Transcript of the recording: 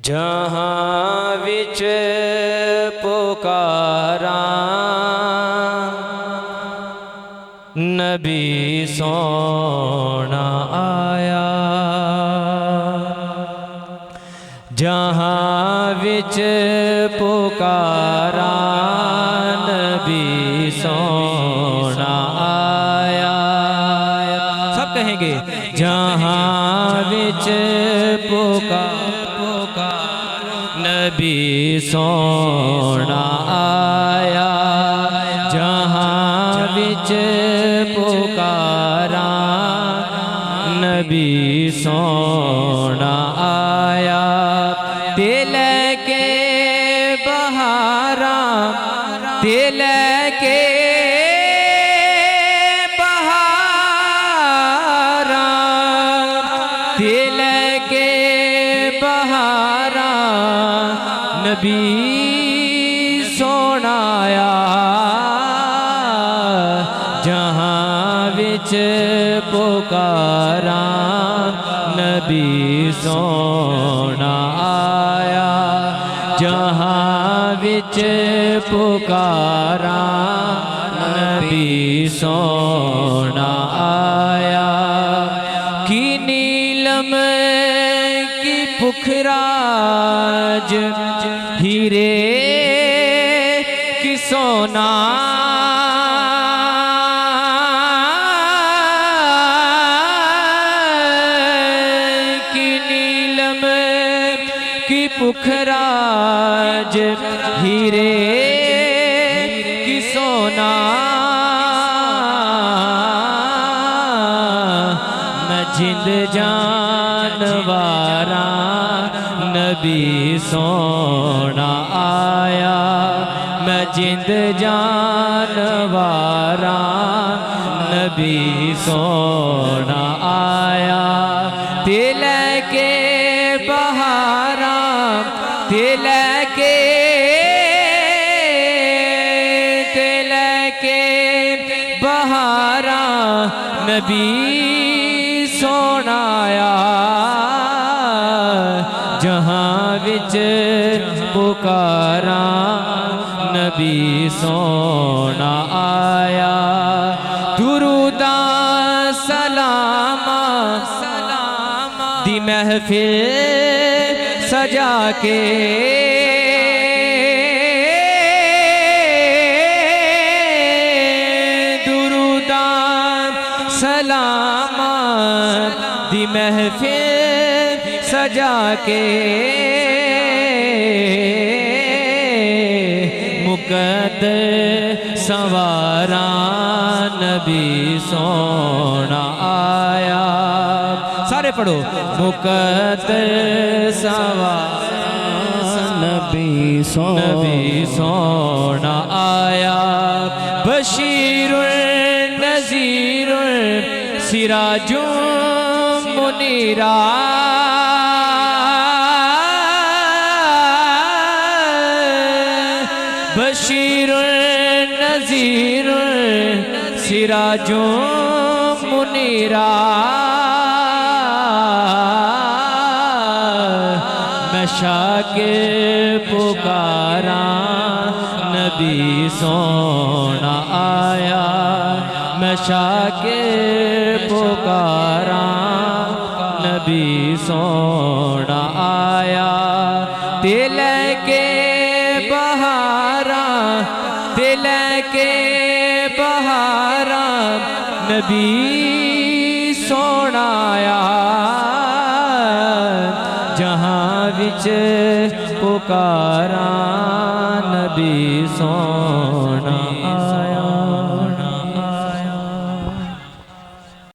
جہاں وچ پکاراں نبی سونا آیا، جہاں وچ پکاراں نبی سونا آیا، سب کہیں گے جہاں وچ نبی سونا آیا، جہاں وچ پکاراں نبی سونا آیا، تے لے کے بہاراں تے لے کے نبی سونا آیا، جہاں وچ پکاراں نبی سونا آیا، جہاں وچ پکاراں نبی سونا آیا، کی نیلم کی پکھراج ہیرے کی سونا کی نیلم کی پکھراج ہیرے کی سونا، میں جند جانواراں نبی سونا آیا، میں جند جانواراں نبی سونا آیا، تے لے کے بہاراں تے لے کے بہاراں نبی سونا آیا، جہاں وچ پکاراں نبی سونا آیا، دروداں سلاماں دی محفل سجا کے دروداں سلاماں دی محفل سجا کے مقدر سواراں نبی سونا آیا، سارے پڑھو مقدر سواراں نبی سونا آیا، بشیر نذیر سراج منیرا، بشیر نذیر سراج منیرا، میں شاکر پکاراں نبی سونا آیا، میں شاکر پکاراں نبی سونا آیا، تے لے کے بہاراں تے لے کے بہاراں نبی سونا آیا، جہاں وچ پکاراں نبی سونا